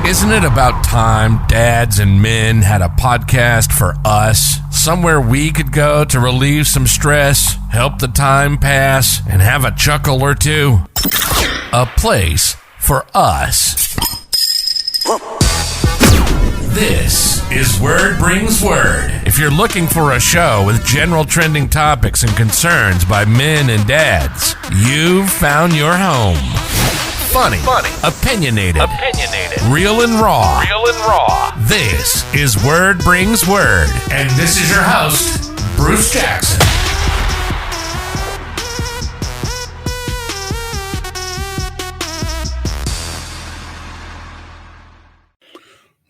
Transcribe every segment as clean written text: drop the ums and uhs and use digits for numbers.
Isn't it about time dads and men had a podcast for us? Somewhere we could go to relieve some stress, help the time pass, and have a chuckle or two. A place for us. This is Word Brings Word. If you're looking for a show with general trending topics and concerns by men and dads, you've found your home. Funny, opinionated, real and raw. This is Word Brings Word, and this is your host, Bruce Jackson.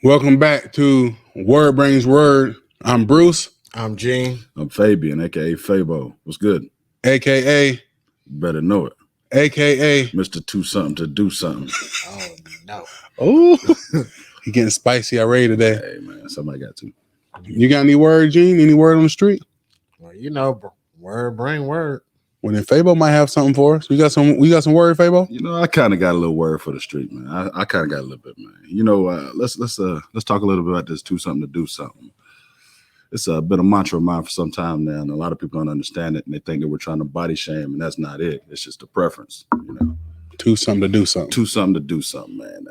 Welcome back to Word Brings Word. I'm Bruce. I'm Gene. I'm Fabian, a.k.a. Fabo. What's good? A.K.A. Better know it. A.K.A. Mr. Two Something to Do Something. Oh, no. Oh, he getting spicy already today. Hey, man, somebody got to. You got any word, Gene? Any word on the street? Well, you know, word bring word. Well, then Fabo might have something for us. We got some word, Fabo? You know, I kind of got a little word for the street, man. I kind of got a little bit, man. You know, let's talk a little bit about this Two Something to Do Something. It's been a mantra of mine for some time now, and a lot of people don't understand it, and they think that we're trying to body shame, and that's not it. It's just a preference, you know. Two something to do something. Two something to do something, man.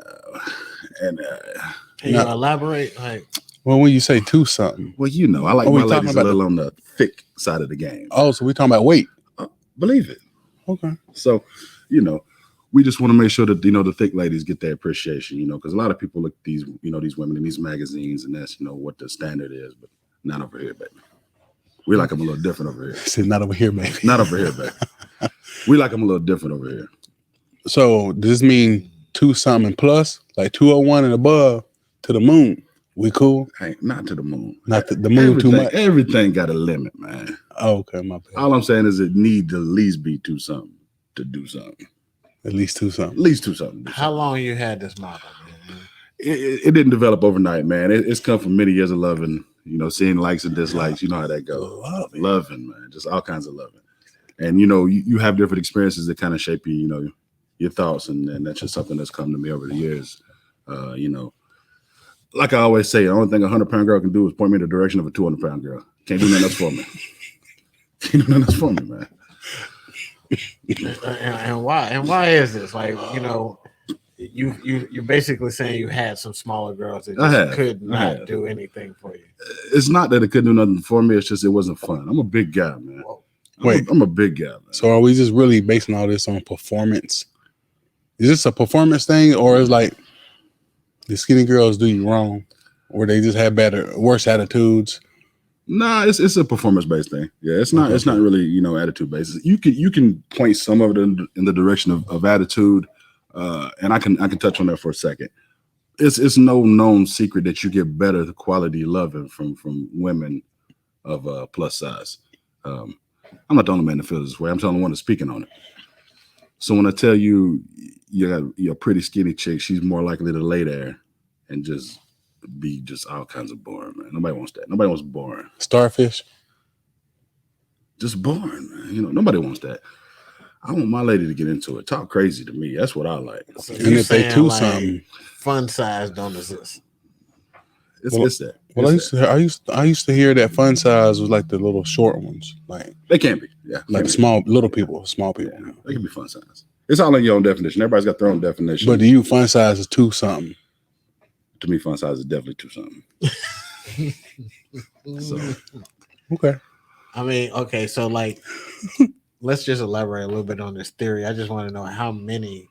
Can you elaborate? Like, well, when you say two something, well, you know, I like my ladies a little on the thick side of the game. Oh, so we talking about weight? Believe it. Okay. So, you know, we just want to make sure that, you know, the thick ladies get their appreciation, you know, because a lot of people look at these, you know, these women in these magazines, and that's, you know, what the standard is, but not over here, baby. We like them a little different over here. Said not over here, baby. Not over here, baby. We like them a little different over here. So does this mean two something plus, like 201 and above to the moon? We cool? Hey, not to the moon. Not the moon too much? Everything got a limit, man. Oh, okay, my bad. All I'm saying is it need to at least be two something to do something. At least two something. At least two something. How long you had this model, man? It didn't develop overnight, man. It's come from many years of loving, you know, seeing likes and dislikes. You know how that goes. Loving, man. Just all kinds of loving. And, you know, you have different experiences that kind of shape you, you know, your thoughts. And that's just something that's come to me over the years. You know, like I always say, the only thing a 100-pound girl can do is point me in the direction of a 200-pound girl. Can't do nothing else for me. Can't do nothing else for me, man. And why is this? Like, you know, you're basically saying you had some smaller girls that just could not do anything for you. It's not that it couldn't do nothing for me. It's just it wasn't fun. I'm a big guy, man. I'm a big guy, man. So are we just really basing all this on performance? Is this a performance thing, or is like the skinny girls do you wrong, or they just have worse attitudes? Nah, it's a performance-based thing. Yeah, it's not really, you know, attitude-based. You can point some of it in the direction of attitude, and I can touch on that for a second. It's no known secret that you get better quality loving from women of plus size. I'm not the only man that feels this way. I'm the only one that's speaking on it. So when I tell you you're a pretty skinny chick, she's more likely to lay there and just be just all kinds of boring, man. Nobody wants that. Nobody wants boring. Starfish? Just boring, man. You know, nobody wants that. I want my lady to get into it. Talk crazy to me. That's what I like. So and if they two like something, fun size don't exist. It's that. Well, I used to hear that fun size was like the little short ones, like they can be, yeah, like small people. Yeah, they can be fun size. It's all in your own definition. Everybody's got their own definition. But to you, fun size is two something. To me, fun size is definitely two something. So, okay. I mean, okay, so like, let's just elaborate a little bit on this theory. I just want to know how many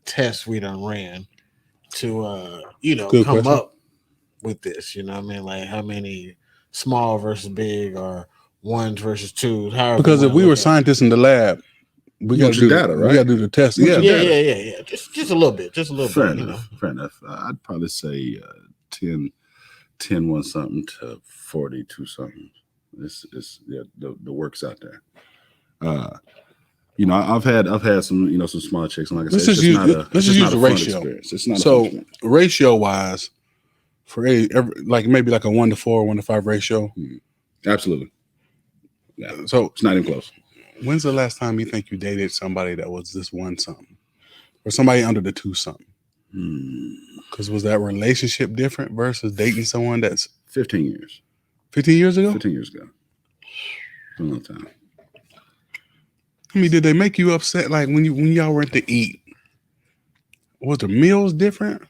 tests we done ran to, you know, Good come question. up with this. You know what I mean? Like how many small versus big or ones versus twos. Because if we were scientists in the lab, we got to do data, right? We got to do the test. Yeah. Just a little bit. Just a little fair bit. Enough, you know? fair enough. I'd probably say 10 1 something to 42 something. It's the work's out there. You know, I've had some, you know, some small chicks, and like I said, let's just use the ratio. Experience. It's not so ratio wise, for like maybe like a 1 to 4, 1 to 5 ratio. Absolutely. Yeah. So it's not even close. When's the last time you think you dated somebody that was this 1 something, or somebody under the 2 something? Because was that relationship different versus dating someone that's 15 years. 15 years ago? 15 years ago. A long time. I mean, did they make you upset? Like when y'all went to eat, was the meals different?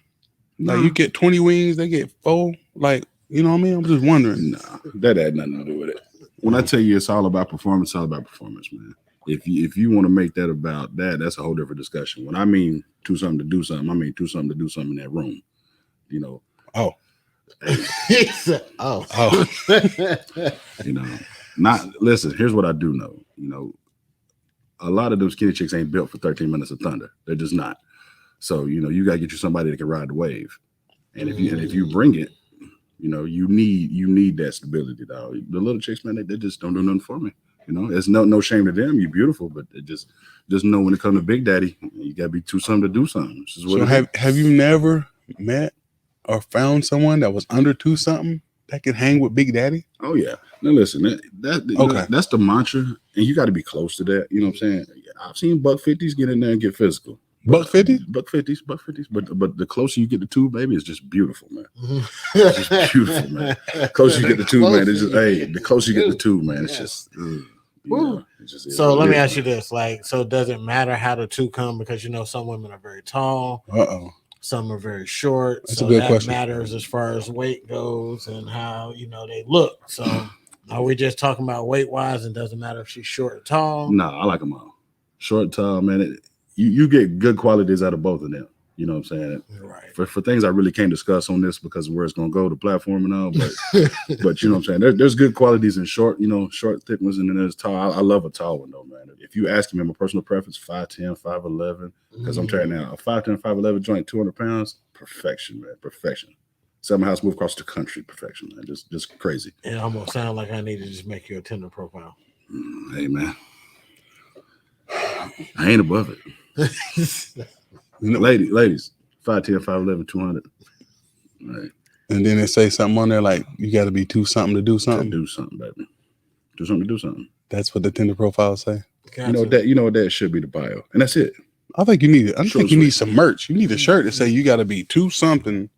No. Like you get 20 wings, they get 4. Like, you know what I mean? I'm just wondering. No, that had nothing to do with it. When I tell you it's all about performance, it's all about performance, man. If you want to make that about that, that's a whole different discussion. When I mean do something to do something, I mean do something to do something in that room. You know. Oh. Oh. You know, listen, here's what I do know. You know, a lot of those skinny chicks ain't built for 13 minutes of thunder. They're just not. So, you know, you gotta get you somebody that can ride the wave. And if you bring it, you know, you need that stability, dog. The little chicks, man, they just don't do nothing for me. You know, it's no shame to them. You're beautiful, but it just know when it comes to Big Daddy, you gotta be too something to do something. So have you never met or found someone that was under 2 something that could hang with Big Daddy? Oh yeah. Now listen, okay. That's the mantra, and you got to be close to that. You know what I'm saying? I've seen $150s get in there and get physical. $150? $150s. But the closer you get to 2, baby, it's just beautiful, man. It's just beautiful, man. The closer you get to 2, man, it's just the closer you get to 2, man, it's just. So let me ask you this: like, so does it matter how the 2 come? Because you know some women are very tall. Some are very short. That's so a good that question. matters as far as weight goes and how they look. So are we just talking about weight wise? And doesn't matter if she's short or tall? No, I like them all. Short, tall, man. You get good qualities out of both of them. You know what I'm saying? Right. For things I really can't discuss on this because of where it's gonna go, the platform and all, but but you know what I'm saying? There's good qualities in short, short, thick ones, and then there's tall. I love a tall one though, man. If you ask me my personal preference, 5'10", 5'11", because I'm telling you now, a 5'10", 5'11" joint, 200 pounds, perfection, man. Perfection. Somehow move across the country, perfection, man. Just crazy. It almost sounds like I need to just make you a Tinder profile. Hey man. I ain't above it. Ladies, 5'10", 5'11", 200. Right. And then they say something on there like you got to be 2 something to do something. Do something, baby. Do something to do something. That's what the Tinder profile say. Gotcha. You know what that should be the bio, and that's it. I think you need it. I think you need some merch. You need a shirt that say you got to be 2 something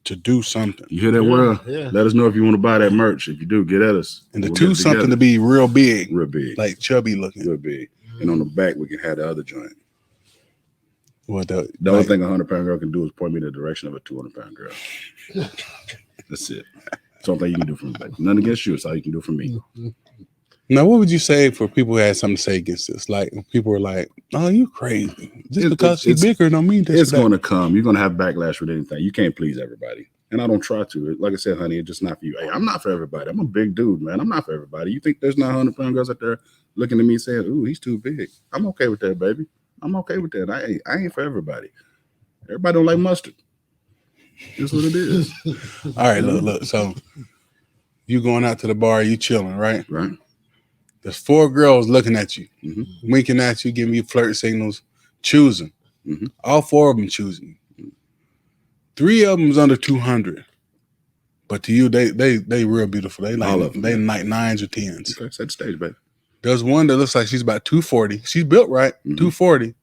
to do something. You hear that word? Yeah. Let us know if you want to buy that merch. If you do, get at us. And the 2 something to be real big, like chubby looking, real big. And on the back we can have the other joint. What the only thing a 100-pound girl can do is point me in the direction of a 200-pound girl. That's it. That's the only thing you can do for me, baby. Nothing against you. It's all you can do for me. Now, what would you say for people who had something to say against this? Like, people were like, "Oh, you crazy! Just because she's bigger don't mean that." It's going to come. You're going to have backlash with anything. You can't please everybody, and I don't try to. Like I said, honey, it's just not for you. Hey, I'm not for everybody. I'm a big dude, man. I'm not for everybody. You think there's not 100-pound girls out there looking at me saying, "Ooh, he's too big"? I'm okay with that, baby. I'm okay with that. I ain't for everybody. Everybody don't like mustard. That's what it is. All right, look. So you going out to the bar, you chilling, right? Right. There's 4 girls looking at you, winking at you, giving you flirt signals, choosing. All 4 of them choosing. 3 of them's under 200, but to you, they real beautiful. They like all of them, they like 9s or 10s. Okay, set the stage, baby. There's one that looks like she's about 240. She's built right, 240,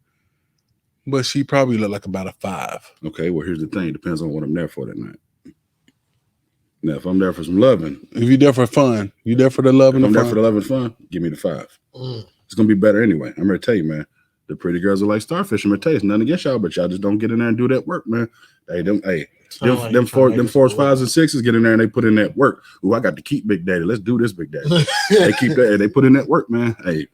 but she probably look like about a 5. Okay, well, here's the thing. Depends on what I'm there for that night. Now, if I'm there for some loving. If you're there for fun, you there for the love and the fun. I'm there for the love and fun, give me the 5. It's going to be better anyway. I'm going to tell you, man. The pretty girls are like starfish. I'm going to tell you, it's nothing against y'all, but y'all just don't get in there and do that work, man. Them 4s, 5s, and 6s get in there and they put in that work. Ooh, I got to keep Big Daddy. Let's do this, Big Daddy. They keep that. They put in that work, man. Hey,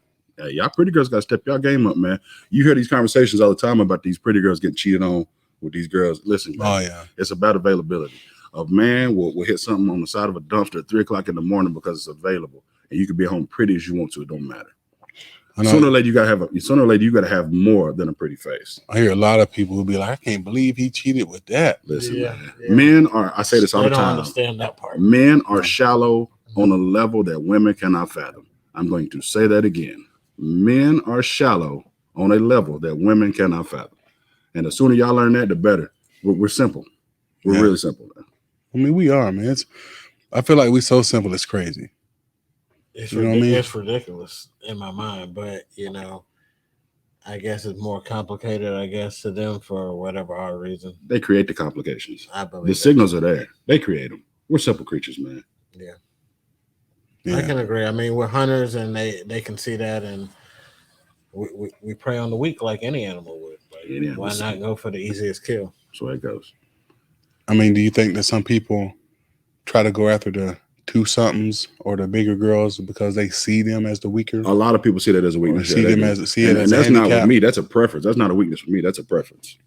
y'all pretty girls got to step y'all game up, man. You hear these conversations all the time about these pretty girls getting cheated on with these girls. Listen, man, it's about availability. A man will hit something on the side of a dumpster at 3 o'clock in the morning because it's available, and you can be home pretty as you want to. It don't matter. Sooner or later, you gotta have more than a pretty face. I hear a lot of people who be like, "I can't believe he cheated with that." Listen, man. Men are. I say this all the time. I don't understand that part. Men are shallow on a level that women cannot fathom. I'm going to say that again. Men are shallow on a level that women cannot fathom. And the sooner y'all learn that, the better. We're simple. We're really simple, man. I mean, we are, man. I feel like we're so simple, it's crazy. It's ridiculous in my mind, but I guess it's more complicated, I guess, to them for whatever odd reason. They create the complications. I believe The signals are there. They create them. We're simple creatures, man. Yeah. Yeah. I can agree. I mean, we're hunters, and they can see that, and we prey on the weak like any animal would. Like, Any animal. why not go for the easiest kill? That's the way it goes. I mean, do you think that some people try to go after the two somethings or the bigger girls because they see them as the weaker? A lot of people see that as a weakness. See them as see it as and a that's not handicap? with me. That's a preference. That's not a weakness for me. That's a preference.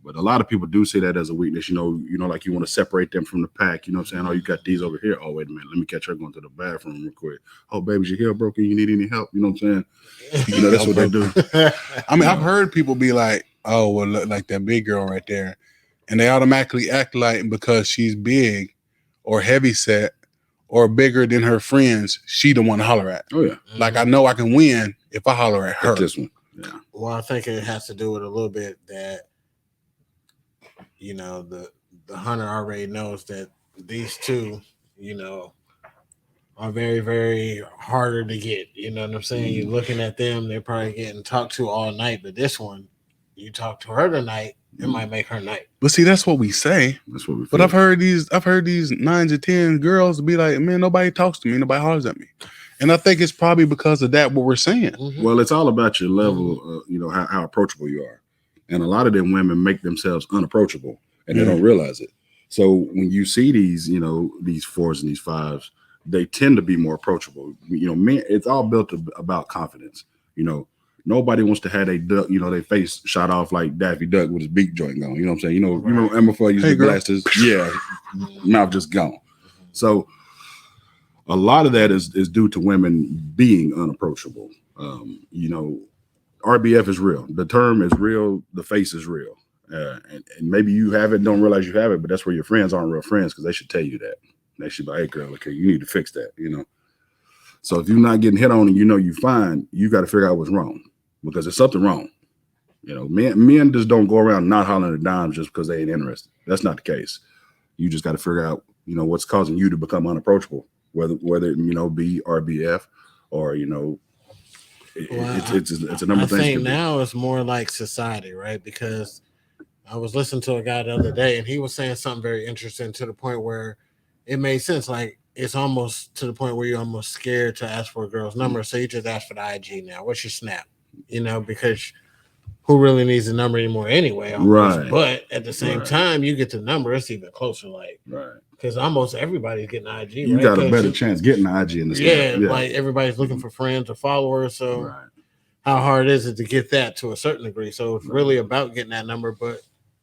But a lot of people do see that as a weakness. Like you want to separate them from the pack. You know what I'm saying? Oh, you got these over here. Oh, wait a minute. Let me catch her going to the bathroom real quick. Oh, baby's your heel broken. You need any help? You know what I'm saying? That's what they do. I mean, I've heard people be like, "Oh, well, look like that big girl right there," and they automatically act like because she's big or heavy set or bigger than her friends, she the one to holler at. Oh yeah. Like I know I can win if I holler at her. Like this one. Yeah. Well, I think it has to do with a little bit that the hunter already knows that these two, are very, very harder to get. You know what I'm saying? You're looking at them, they're probably getting talked to all night, but this one, you talk to her tonight, it might make her night. But see, that's what we say. That's what we feel. But I've heard these 9 to 10 girls be like, "Man, nobody talks to me, nobody hollers at me," and I think it's probably because of that what we're saying. Mm-hmm. Well, it's all about your level, how approachable you are, and a lot of them women make themselves unapproachable, and they don't realize it. So when you see these, these 4s and these 5s, they tend to be more approachable. Men, it's all built about confidence. Nobody wants to have their duck, their face shot off like Daffy Duck with his beak joint gone. You know what I'm saying? You remember Emma before used to blasters? Yeah, mouth just gone. So a lot of that is due to women being unapproachable. RBF is real. The term is real. The face is real. And maybe you have it, don't realize you have it, but that's where your friends aren't real friends because they should tell you that. They should be like, "Hey, girl, okay, you need to fix that." So if you're not getting hit on and you're fine, you got to figure out what's wrong because there's something wrong. Men just don't go around not hollering at dimes just because they ain't interested. That's not the case. You just got to figure out, what's causing you to become unapproachable, whether it be RBF or it's a number of things. I think now it's more like society, right? Because I was listening to a guy the other day and he was saying something very interesting to the point where it made sense. Like it's almost to the point where you're almost scared to ask for a girl's number. So you just ask for the IG now. What's your snap? Because who really needs a number anymore anyway? Almost. Right. But at the same time, you get the number, it's even closer. Like, right. Because almost everybody's getting IG. You right? Got a better chance getting the IG in the yeah, like everybody's looking for friends or followers. So how hard is it to get that to a certain degree? So it's really about getting that number, but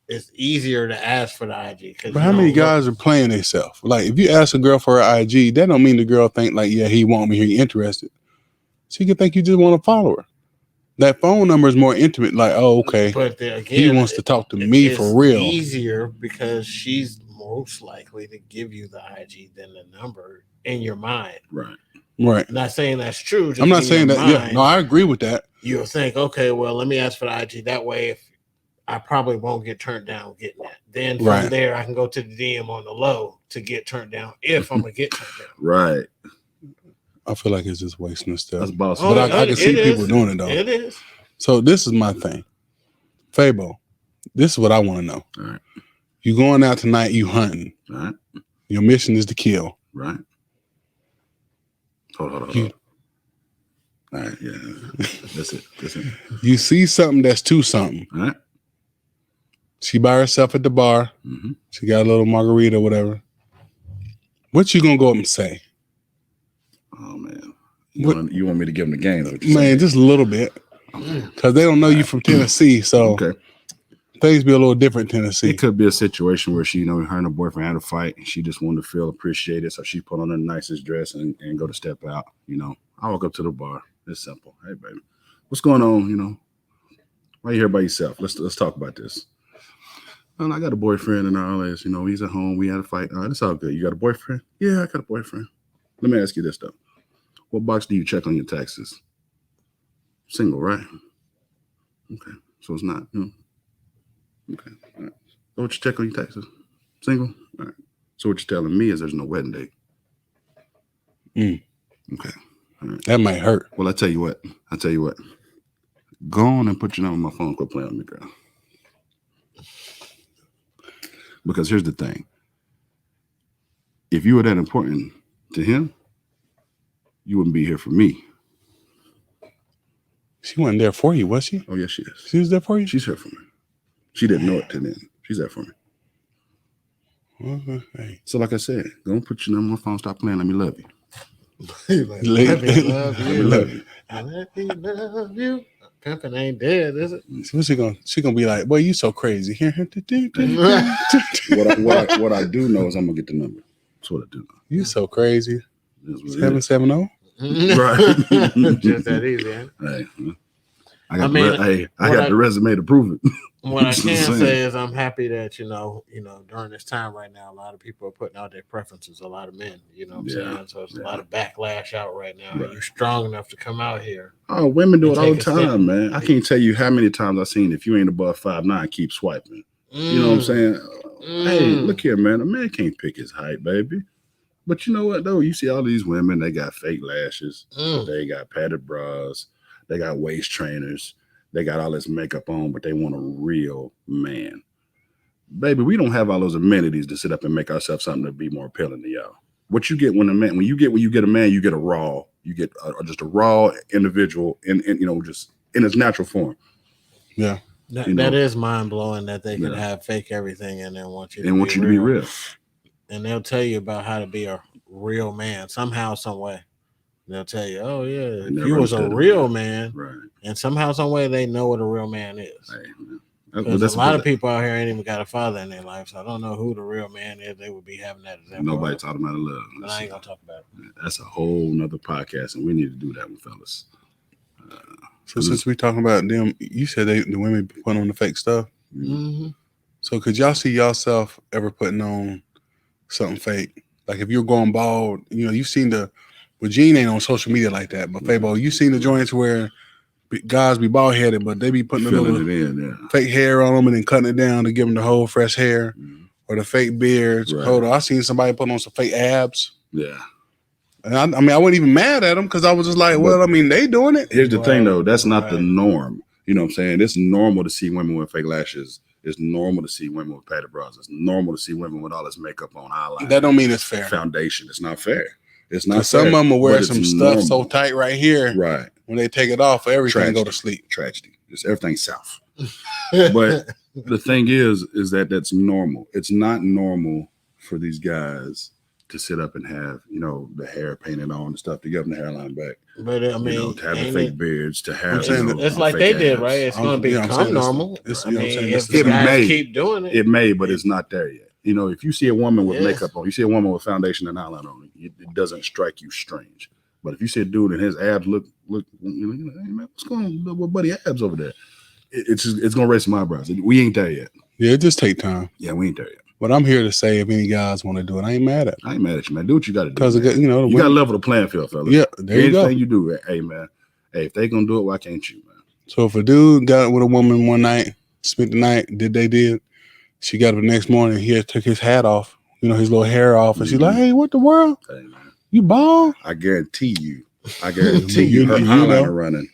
it's easier to ask for the IG. But how many guys are playing themselves? Like, if you ask a girl for her IG, that don't mean the girl think like, yeah, he want me, he interested. She can think you just want to follow her. That phone number is more intimate. Like, oh, okay, but again, he wants to talk to me for real. It's easier because she's most likely to give you the IG than the number in your mind. Right. I'm not saying that's true. I'm not saying that. Yeah, no, I agree with that. You'll think, okay, well, let me ask for the IG. That way, if I probably won't get turned down getting that. Then from there, I can go to the DM on the low to get turned down if I'm going to get turned down. Right. I feel like it's just wasting stuff. That's boss. But I can see people doing it, though. It is. So this is my thing. Fabo, this is what I want to know. All right. You going out tonight, you hunting. All right. Your mission is to kill. Right. Hold on. All right, yeah. That's it. You see something that's two something. All right. She by herself at the bar. Mm-hmm. She got a little margarita or whatever. What you gonna go up and say? Oh man, you want me to give them the game? Man, saying? Just a little bit, because they don't know you from Tennessee, so things be a little different in Tennessee. It could be a situation where she, her and her boyfriend had a fight, and she just wanted to feel appreciated, so she put on her nicest dress and go to step out. I walk up to the bar. It's simple. Hey, baby, what's going on? Why you here by yourself? Let's talk about this. And I got a boyfriend and all this. He's at home. We had a fight. All right, it's all good. You got a boyfriend? Yeah, I got a boyfriend. Let me ask you this though. What box do you check on your taxes? Single, right? Okay. So it's not, Okay. All right. So what you check on your taxes? Single? All right. So what you're telling me is there's no wedding date. Okay. All right. That might hurt. Well, I tell you what. Go on and put your number on my phone. Quit playing with me, girl. Because here's the thing. If you were that important to him, you wouldn't be here for me. She wasn't there for you, was she? Oh, yes, she is. She was there for you? She's here for me. She didn't know it till then. She's there for me. Hey. So, like I said, go and put your number on my phone. Stop playing. Let me love you. Let me love you. Love you. Let me love you. Pimping ain't dead, is it? So what's she gonna be like? Boy, you so crazy. What I do know is I'm gonna get the number. That's what I do know. You so crazy. 770. Right. Just that easy, ain't it? Hey, I got the resume to prove it. What I can say is I'm happy that, you know, during this time right now, a lot of people are putting out their preferences, a lot of men, you know what I'm saying? So it's a lot of backlash out right now. Right. You're strong enough to come out here. Oh, women do it all the time, man. I can't tell you how many times I've seen if you ain't above 5'9", keep swiping. You know what I'm saying? Hey, look here, man. A man can't pick his height, baby. But you know what, though? You see all these women, they got fake lashes. They got padded bras. They got waist trainers. They got all this makeup on, but they want a real man. Baby, we don't have all those amenities to sit up and make ourselves something to be more appealing to y'all. What you get when you get a man, you get a raw, you get just a raw individual in just in its natural form. Yeah. That is mind blowing that they can have fake everything and then want you to be real. And they'll tell you about how to be a real man somehow, some way. They'll tell you, oh yeah, if you was a real man, right? And somehow, some way, they know what a real man is. Because a lot of people out here ain't even got a father in their life, so I don't know who the real man is. They would be having that. Nobody talking about love, but I ain't gonna talk about it. That's a whole nother podcast, and we need to do that one, fellas. So since we're talking about them, you said the women put on the fake stuff. Mm-hmm. So could y'all see yourself ever putting on something fake? Like if you're going bald, you've seen Eugene ain't on social media like that, but Fabo, you seen the joints where guys be bald headed, but they be putting a little fake hair on them and then cutting it down to give them the whole fresh hair, or the fake beards. Right. Hold on, I seen somebody put on some fake abs. Yeah, and I wasn't even mad at them because I was just like, they doing it. Here's the thing, though, that's not the norm. You know what I'm saying? It's normal to see women with fake lashes. It's normal to see women with padded bras. It's normal to see women with all this makeup on, eyeliner. That don't mean it's fair. Foundation. It's not fair. It's not. Some of them will wear some stuff so tight right here. Right. When they take it off, everything go to sleep. Tragedy. Just everything south. But the thing is that that's normal. It's not normal for these guys to sit up and have, the hair painted on and stuff to give them the hairline back. But I mean, to have the fake beards, to have. It's like they did, right? It's going to become normal. If it may keep doing it. It may, but it's not there yet. If you see a woman with makeup on, you see a woman with foundation and eyeliner on, it doesn't strike you strange. But if you see a dude and his abs look, hey man, what's going on with buddy abs over there? It's gonna raise some eyebrows. We ain't there yet. Yeah, it just take time. Yeah, we ain't there yet. But I'm here to say, if any guys want to do it, I ain't mad at them. I ain't mad at you, man. Do what you got to do. Because you got to level the playing field, fellas. Yeah, there you go. Anything you do, hey man, if they gonna do it, why can't you, man? So if a dude got with a woman one night, spent the night, she got up the next morning, he had took his hat off, his little hair off, and she's like, hey, what the world? Hey, man. You bald? I guarantee you, her eyeliner running.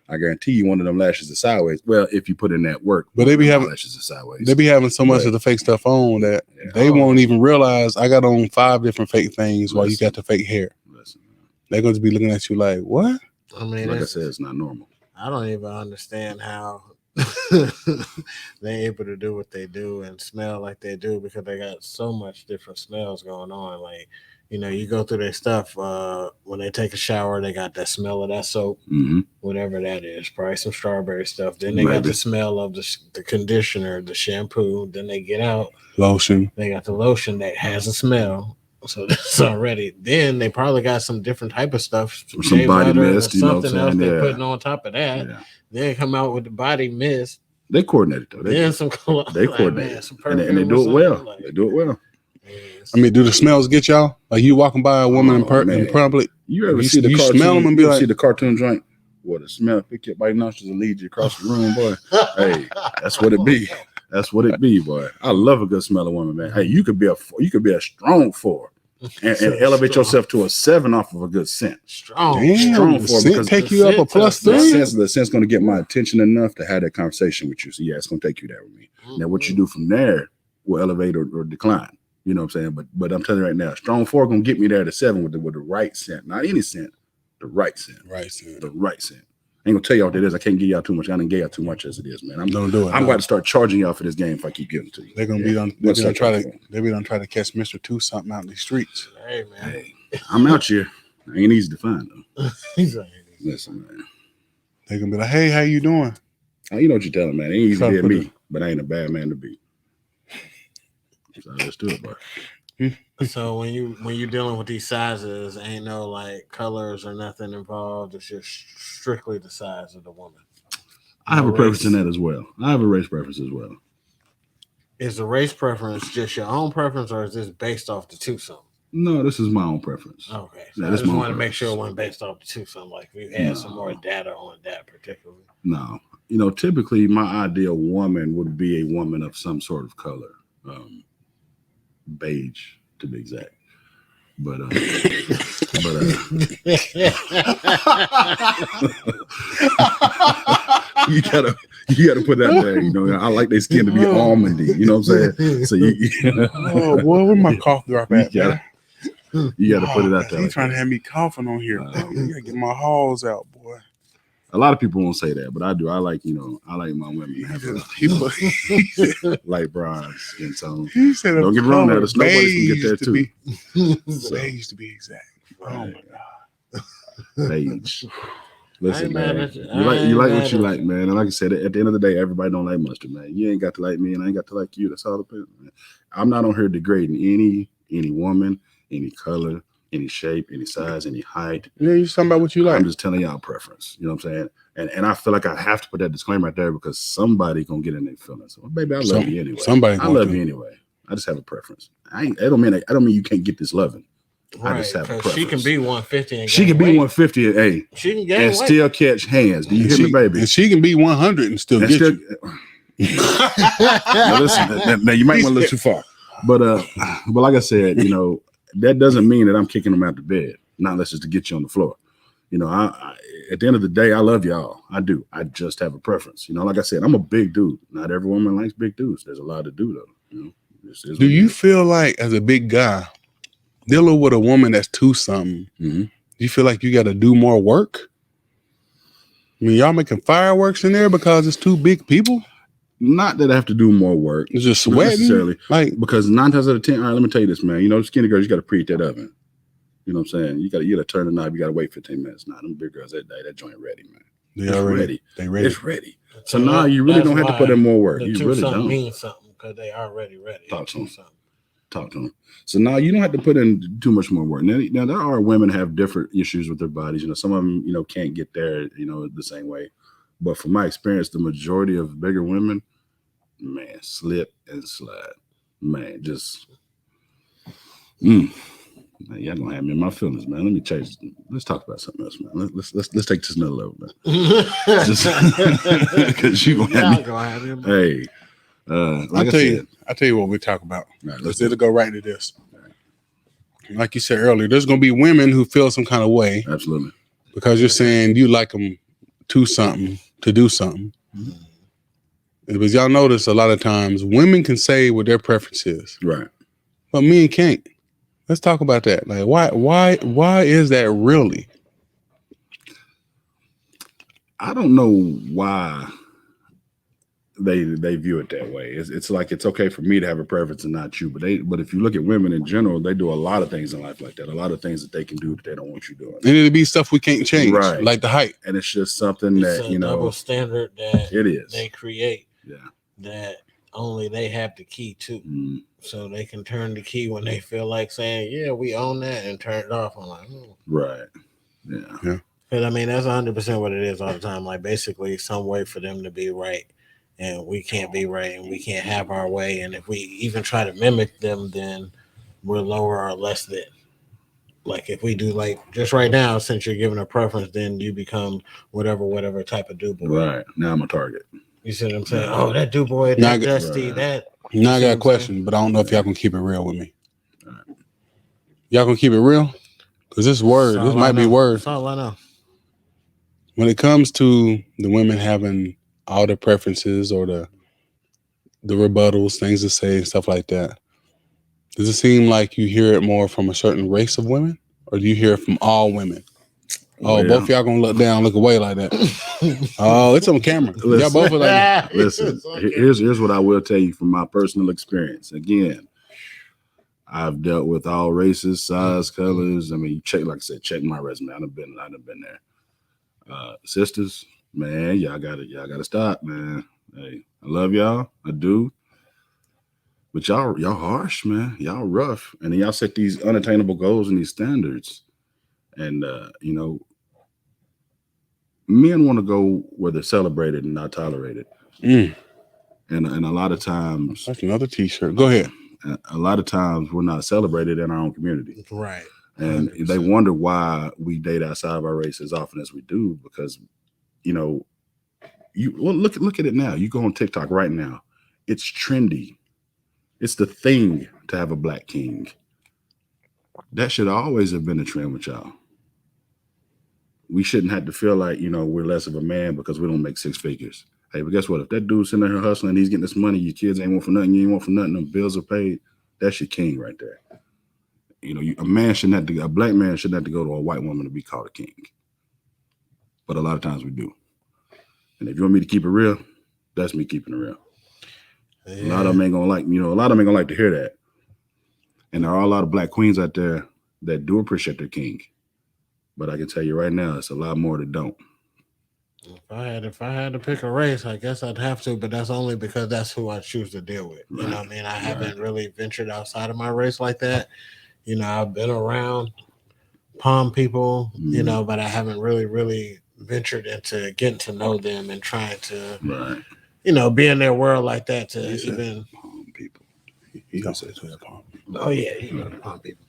I guarantee you one of them lashes is sideways. Well, if you put in that work, but they be having lashes is sideways. They be having so much of the fake stuff on that they won't even realize I got on 5 different fake things while you got the fake hair. They're going to be looking at you like, what? I mean, like I said, it's not normal. I don't even understand how they're able to do what they do and smell like they do because they got so much different smells going on. Like, you go through their stuff. When they take a shower, they got that smell of that soap, whatever that is, probably some strawberry stuff. Then they got the smell of the conditioner, the shampoo. Then they get out. Lotion. They got the lotion that has a smell. So that's already. Then they probably got some different type of stuff. Some body mist, something else they're putting on top of that. Yeah. Then come out with the body mist. They coordinate it, though. They coordinate it. And they do it well. They do it well. I mean, do the smells get y'all? Like you walking by a woman in public, you ever see the cartoon? Smell them and be like, see the cartoon joint? What the smell? Pick you up by your nostrils and lead you across the room, boy. Hey, that's what it be. That's what it be, boy. I love a good smell of woman, man. Hey, you could be a strong 4. and elevate yourself to a 7 off of a good scent. Strong. Damn, the scent take you up a plus The 3. scent's going to get my attention enough to have that conversation with you. So yeah, it's going to take you there with me. Now, what you do from there will elevate or decline. You know what I'm saying? But I'm telling you right now, strong 4 going to get me there to 7 with the right scent, not any scent, the right scent, the right scent. I ain't gonna tell y'all what it is. I can't give y'all too much. I didn't give y'all too much as it is, man. Don't do it. I'm going to start charging y'all for this game if I keep giving it to you. They're gonna be on. They're gonna try to catch Mr. 2 something out in the streets. Hey man, Hey, I'm out here. I ain't easy to find though. Listen, man. They're gonna be like, "Hey, how you doing?" You know what you're telling, man. It ain't easy to get me, but I ain't a bad man to be. So let's do it, bro. So when you're dealing with these sizes, ain't no like colors or nothing involved. It's just strictly the size of the woman. I have a preference in that as well. I have a race preference as well. Is the race preference just your own preference, or is this based off the twosome? No, this is my own preference. Okay, so Yeah, I this just my want to own make sure it preference. wasn't based off the twosome. Like we had some more data on that particularly. No, typically my ideal woman would be a woman of some sort of color, beige to be exact. But you gotta put that there. I like their skin to be almondy. You know what I'm saying? So Oh boy, where my cough drop at? You gotta put it out there. He's trying to have me coughing on here. You gotta get my halls out, boy. A lot of people won't say that, but I do. I like my women to have light brown skin tone. He said, "Don't get me wrong, there. The snowboarders can get there too." Beige to be exact. Oh my god. Beige. Listen, mad man. at you. You like what you like, man. And like I said, at the end of the day, everybody don't like mustard, man. You ain't got to like me, and I ain't got to like you. That's all depends, man. I'm not on here degrading any woman, any color, any shape, any size, any height. Yeah, you talking about what you like. I'm just telling y'all preference. You know what I'm saying? And I feel like I have to put that disclaimer right there because somebody gonna get in their feelings. So, baby, I love you anyway. I love you anyway. I just have a preference. I don't mean you can't get this loving. Right, I just have a preference. she can be 150 and she can be 150 and hey, she can gain and weight. still catch hands. Do you hear me, baby? And she can be 100 and still get you. Now, listen, now you might want to look too far, but like I said, that doesn't mean that I'm kicking them out the bed. Not unless it's to get you on the floor. I at the end of the day, I love y'all. I do. I just have a preference. Like I said, I'm a big dude. Not every woman likes big dudes. There's a lot to do though. Do you feel like as a big guy dealing with a woman that's 2-something, do you feel like you got to do more work? I mean, y'all making fireworks in there because it's 2 big people? Not that I have to do more work. It's just sweating? Necessarily. Like, because 9 times out of 10, all right, let me tell you this, man. Skinny girls, you got to preheat that oven. You know what I'm saying? You got to turn the knob. You got to wait 15 minutes. Nah, them big girls, that joint ready, man. They ready. It's ready. So now you really don't have to put in more work. You really don't. Means something because they already ready. Talk to them. So now you don't have to put in too much more work. Now there are women that have different issues with their bodies. Some of them, can't get there, the same way. But from my experience, the majority of bigger women, man, slip and slide. Man, just man, y'all gonna have me in my feelings, man. Let me change. Let's talk about something else, man. Let's take this another level, man. Because you gonna have me. Hey, like I'll tell you what we talk about. Right, let's go right into this. Right. Like you said earlier, there's gonna be women who feel some kind of way. Absolutely. Because you're saying you like them to something, to do something. Because y'all notice a lot of times women can say what their preference is. Right. But men can't. Let's talk about that. Like why is that really? I don't know why they view it that way. It's like it's okay for me to have a preference and not you. But if you look at women in general, they do a lot of things in life like that. A lot of things that they can do that they don't want you doing. And it'll be stuff we can't change, right? Like the height. And it's just something that double standard that it is. They create. Yeah. That only they have the key to. So they can turn the key when they feel like saying, "Yeah, we own that," and turn it off. I'm like, right, yeah. Because I mean, that's 100% what it is all the time. Like basically, some way for them to be right, and we can't be right, and we can't have our way. And if we even try to mimic them, then we're lower or less than. Like if we do like just right now, since you're given a preference, then you become whatever type of dude boy. Right now, I'm a target. You see what I'm saying? Oh, that dude boy, that dusty, that. Now I got a question, but I don't know if y'all can keep it real with me. Y'all gonna keep it real? Because this word, That's this all might I be know. word. That's all I know. When it comes to the women having all the preferences or the rebuttals, things to say, and stuff like that, does it seem like you hear it more from a certain race of women, or do you hear it from all women? Oh, Well, both of y'all gonna look down, look away like that. Oh, it's on camera. Y'all Listen. both are like, Listen, here's what I will tell you from my personal experience. Again, I've dealt with all races, size, colors. I mean, you check, like I said, check my resume. I've been there. Sisters, man, y'all gotta stop, man. Hey, I love y'all, I do. But y'all harsh, man. Y'all rough, and then y'all set these unattainable goals and these standards. And men want to go where they're celebrated and not tolerated. And a lot of times, that's another T-shirt. Go ahead. A lot of times we're not celebrated in our own community. Right. And 100%. they wonder why we date outside of our race as often as we do, because you look at it now. You go on TikTok right now. It's trendy. It's the thing to have a black king. That should always have been a trend with y'all. We shouldn't have to feel like, we're less of a man because we don't make six figures. Hey, but guess what? If that dude's sitting there hustling, he's getting this money, your kids ain't want for nothing, you ain't want for nothing, the bills are paid, that's your king right there. A black man shouldn't have to go to a white woman to be called a king. But a lot of times we do. And if you want me to keep it real, that's me keeping it real. Yeah. A lot of them ain't gonna like, a lot of them ain't gonna like to hear that. And there are a lot of black queens out there that do appreciate their king. But I can tell you right now, it's a lot more that don't. If I had to pick a race, I guess I'd have to, but that's only because that's who I choose to deal with. Right. You know what I mean? I haven't really ventured outside of my race like that. I've been around palm people, but I haven't really ventured into getting to know them and trying to, be in their world like that to even palm people. He also said palm people. Oh yeah, the palm people.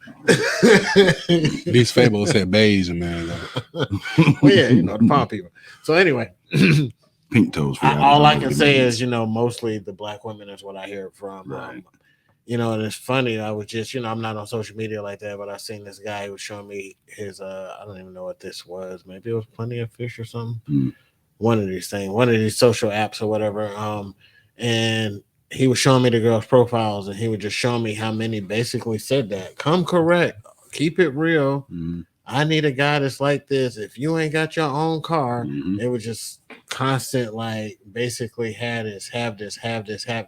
These Fabo said beige, man. Well, yeah, the palm people. So anyway, pink toes. All I can say is, mostly the black women is what I hear from. Right. And it's funny. I was just, I'm not on social media like that, but I seen this guy who was showing me his. I don't even know what this was. Maybe it was Plenty of Fish or something. One of these things, one of these social apps or whatever. And he was showing me the girls' profiles, and he was just showing me how many basically said that. Come correct, keep it real. I need a guy that's like this. If you ain't got your own car, it was just constant, like basically have this,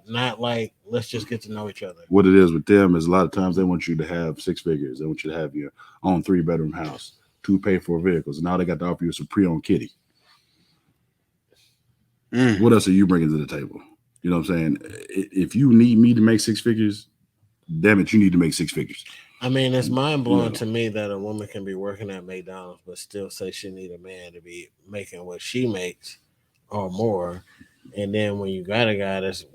not like let's just get to know each other. What it is with them is a lot of times they want you to have six figures. They want you to have your own 3-bedroom house, 2 paid-for vehicles, and now they got to offer you a pre-owned kitty. What else are you bringing to the table? You know what I'm saying? If you need me to make 6 figures, damn it, you need to make 6 figures. I mean, it's mind-blowing to me that a woman can be working at McDonald's but still say she need a man to be making what she makes or more. And then when you got a guy that's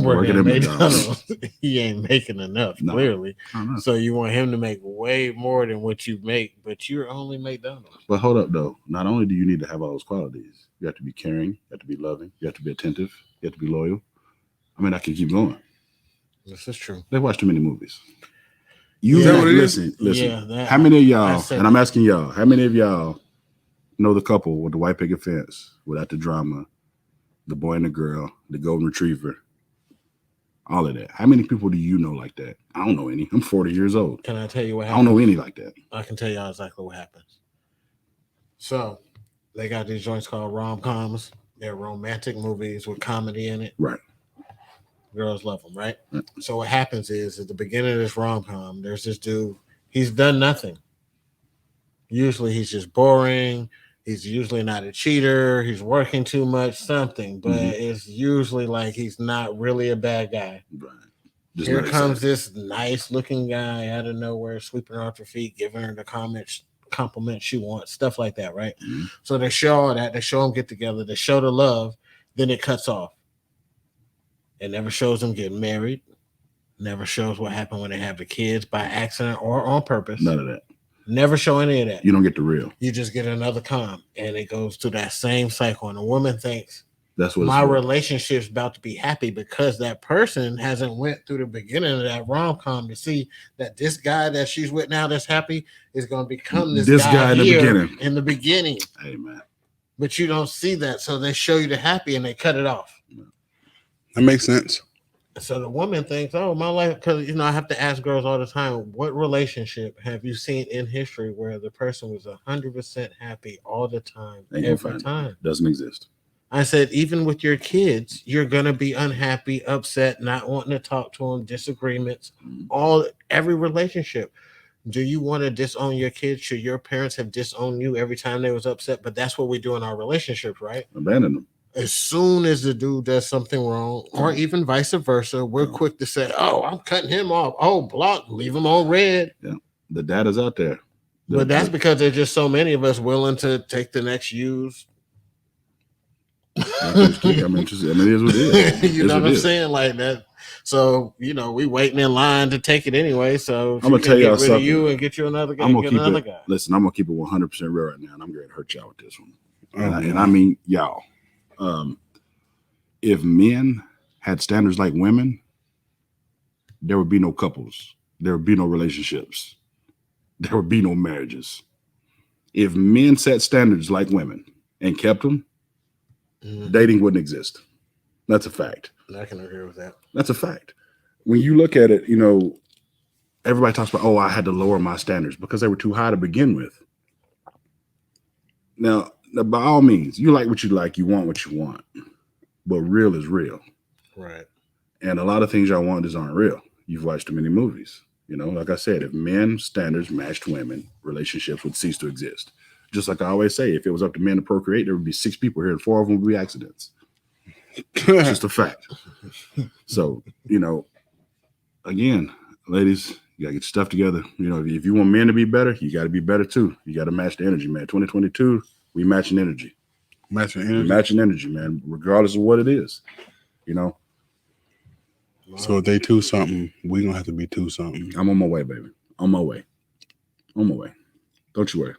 working at McDonald's, he ain't making enough, clearly. So you want him to make way more than what you make, but you're only McDonald's. But hold up, though. Not only do you need to have all those qualities, you have to be caring, you have to be loving, you have to be attentive, you have to be loyal. I mean, I can keep going. This is true. They watch too many movies. Listen. Yeah, how many of y'all, and I'm asking y'all, how many of y'all know the couple with the white picket fence without the drama, the boy and the girl, the golden retriever, all of that? How many people do you know like that? I don't know any. I'm 40 years old. Can I tell you what happens? I don't know any like that. I can tell y'all exactly what happens. So they got these joints called rom-coms. They're romantic movies with comedy in it. Right. Girls love them, right? So what happens is at the beginning of this rom-com, there's this dude. He's done nothing. Usually he's just boring. He's usually not a cheater. He's working too much, something. But it's usually like he's not really a bad guy. Right. Here comes this nice-looking guy out of nowhere, sweeping her off her feet, giving her the compliment she wants, stuff like that, right? So they show all that. They show them get together. They show the love. Then it cuts off. It never shows them getting married. Never shows what happened when they have the kids by accident or on purpose. None of that. Never show any of that. You don't get the real. You just get another com, and it goes to that same cycle. And the woman thinks That's what my relationship's about to be happy because that person hasn't went through the beginning of that rom-com to see that this guy that she's with now that's happy is going to become this guy in here the in the beginning. Hey, man. But you don't see that, so they show you the happy and they cut it off. That makes sense. So the woman thinks, oh, my life, because, I have to ask girls all the time, what relationship have you seen in history where the person was 100% happy all the time, every time? Doesn't exist. I said, even with your kids, you're going to be unhappy, upset, not wanting to talk to them, disagreements, every relationship. Do you want to disown your kids? Should your parents have disowned you every time they was upset? But that's what we do in our relationships, right? Abandon them. As soon as the dude does something wrong, or even vice versa, we're quick to say, oh, I'm cutting him off. Oh, block, leave him on red. Yeah, the data's out there. But that's because there's just so many of us willing to take the next use. I mean, it is what it is. You know what I'm saying? Like that. So, we waiting in line to take it anyway. So I'm gonna tell y'all get rid something. of you and get you another guy. I'm gonna keep it. Guy. Listen, I'm gonna keep it 100% real right now, and I'm going to hurt y'all with this one. And I mean, y'all. If men had standards like women, there would be no couples. There would be no relationships. There would be no marriages. If men set standards like women and kept them, dating wouldn't exist. That's a fact. I can agree with that. That's a fact. When you look at it, everybody talks about, I had to lower my standards because they were too high to begin with. Now, by all means, you like what you like, you want what you want, but real is real. Right. And a lot of things y'all want just aren't real. You've watched too many movies. Like I said, if men's standards matched women, relationships would cease to exist. Just like I always say, if it was up to men to procreate, there would be 6 people here and 4 of them would be accidents. It's just a fact. So, again, ladies, you got to get your stuff together. If you want men to be better, you got to be better too. You got to match the energy, man. 2022, we matching energy. Matching energy. Matching energy, man, regardless of what it is. So if they 2 something, we going to have to be 2 something. I'm on my way, baby. On my way. Don't you worry.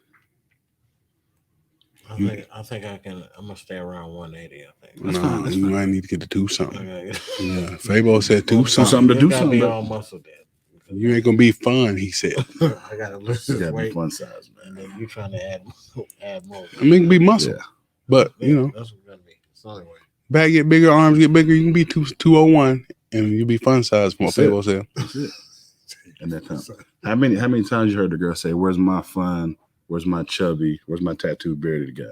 I think I'm gonna stay around 180. I think. No, you might need to get to 2 something. Yeah, Fabo said 2 something. Something to do something. Be all muscle dead. You ain't gonna be fun, he said. I gotta lose this weight. Fun size, man. And then you trying to add more. I mean, it can be muscle, but that's what it's gonna be. It's the only way. Back get bigger, arms get bigger. You can be 201, and you'll be fun size. From what Fabo said. That's it. And that time. How many times you heard the girl say, "Where's my fun? Where's my chubby? Where's my tattooed bearded guy?"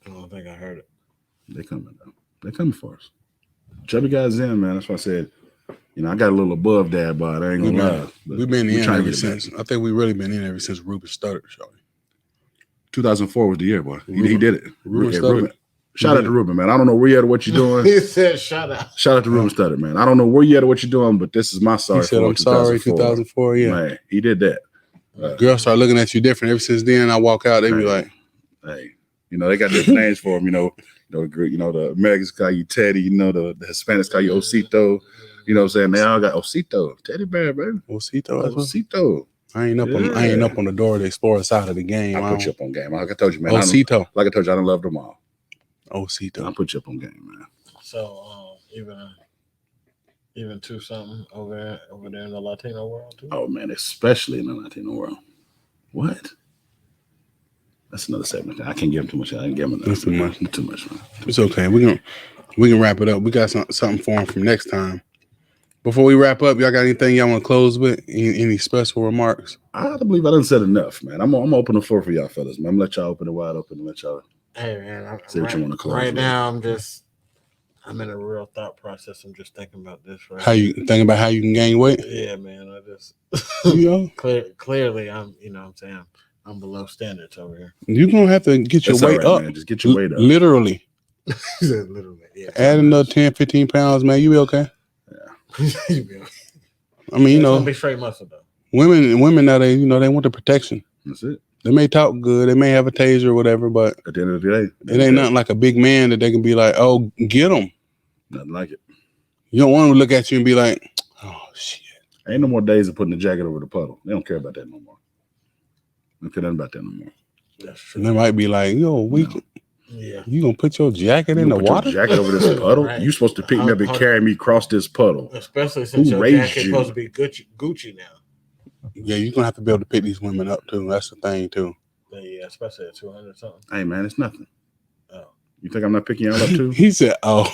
I don't think I heard it. They coming though. They coming for us. Chubby guys in, man. That's why I said, I got a little above dad bod. I ain't gonna lie. We've been in ever since. I think we really been in ever since Ruben started, Charlie. 2004 was the year, boy. He did it. Ruben. Shout out to Ruben, man. I don't know where you at or what you're doing. He said, "Shout out." Shout out to Ruben Studdard, man. I don't know where you at or what you're doing, but this is my sorry. He said, "I'm sorry." 2004, yeah. Man, he did that. Girls start looking at you different. Ever since then, I walk out, they be like, "Hey, they got different names for him. The Americans call you Teddy. The Hispanics call you Osito. You know what I'm saying? They all got Osito, teddy bear, baby. Osito. I ain't up on the door to explore the side of the game. I put you up on game. Like I told you, man. Osito. Like I told you, I done loved them all. Osito. I put you up on game, man. So even 2 something over there in the Latino world too. Oh man, especially in the Latino world. What? That's another segment. I can't give him too much. I didn't give him enough. That's too much. Too much, man. It's okay. We can wrap it up. We got something for him from next time. Before we wrap up, y'all got anything y'all want to close with? Any special remarks? I believe I done said enough, man. I'm gonna open the floor for y'all fellas, man. I'm gonna let y'all open it wide open and let y'all. Hey man, say what you want to close. Right now, I'm in a real thought process. I'm just thinking about this. Right? How you thinking about how you can gain weight? Yeah, man. I just clearly, I'm. You know, what I'm saying I'm below standards over here. You're gonna have to get your weight up. Man. Just get your weight up. Literally. Literally. Yeah. Add another 10, 15 pounds, man. You be okay. Yeah. I mean, it's gonna be straight muscle though. Women now they want the protection. That's it. They may talk good, they may have a taser or whatever, but at the end of the day, it ain't nothing like a big man that they can be like, "Oh, get them." Nothing like it. You don't want them to look at you and be like, "Oh shit." Ain't no more days of putting the jacket over the puddle. They don't care about that no more. They don't care nothing about that no more. That's true. And they might be like, "Yo, Yeah. You gonna put your jacket in the Put your water? jacket over this puddle. Right. You supposed to pick me up and carry me across this puddle. Especially since Who your raised jacket's you? supposed to be Gucci now. Yeah, you're gonna have to be able to pick these women up too. That's the thing too. Yeah, especially at 200 something. Hey man, it's nothing. Oh. You think I'm not picking y'all up too? He said, "Oh."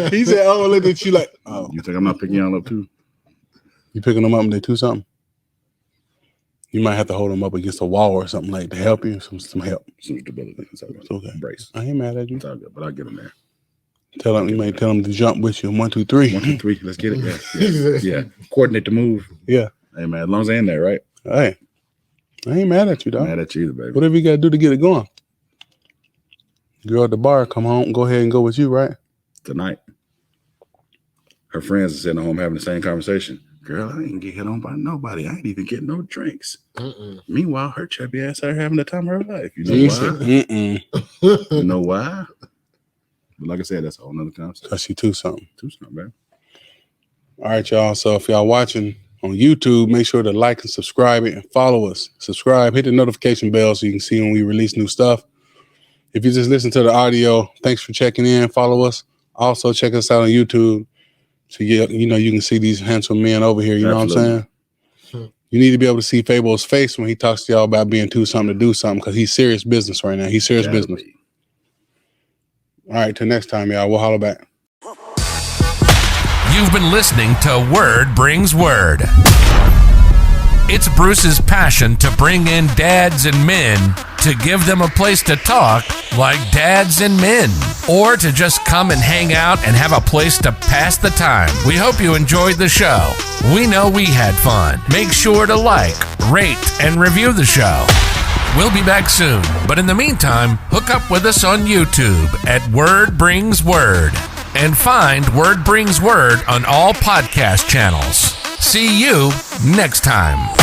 He said, "Oh." Look at you like, "Oh." You think I'm not picking y'all up too? You picking them up and they do something. You might have to hold them up against a wall or something like to help you. Some help. Some stability. It's all good. It's okay. Brace. I ain't mad at you. It's all good, but I'll get them there. Tell them you may tell them to jump with you. 1, 2, 3. 1, 2, 3. Let's get it. Yeah. Coordinate the move. Yeah. Hey man, as long as they're in there, right? Hey, I ain't mad at you, dog. Mad at you either, baby. Whatever you gotta do to get it going. Girl at the bar, come home, go ahead and go with you, right? Tonight, her friends are sitting at home having the same conversation. Girl, I ain't get hit on by nobody. I ain't even get no drinks. Meanwhile, her chubby ass out here having the time of her life. You know why? You know why? But like I said, that's a whole nother conversation. Because she too something. Too something, baby. All right, y'all. So if y'all watching on YouTube, make sure to like and subscribe it and follow us. Subscribe, hit the notification bell so you can see when we release new stuff. If you just listen to the audio, thanks for checking in. Follow us. Also, check us out on YouTube. So, you know, you can see these handsome men over here. You know what I'm saying? You need to be able to see Fabo's face when he talks to y'all about being too something to do something because he's serious business right now. He's serious business. All right, till next time, y'all. We'll holler back. You've been listening to Word Brings Word. It's Bruce's passion to bring in dads and men to give them a place to talk like dads and men, or to just come and hang out and have a place to pass the time. We hope you enjoyed the show. We know we had fun. Make sure to like, rate, and review the show. We'll be back soon, but in the meantime, hook up with us on YouTube at Word Brings Word and find Word Brings Word on all podcast channels. See you next time.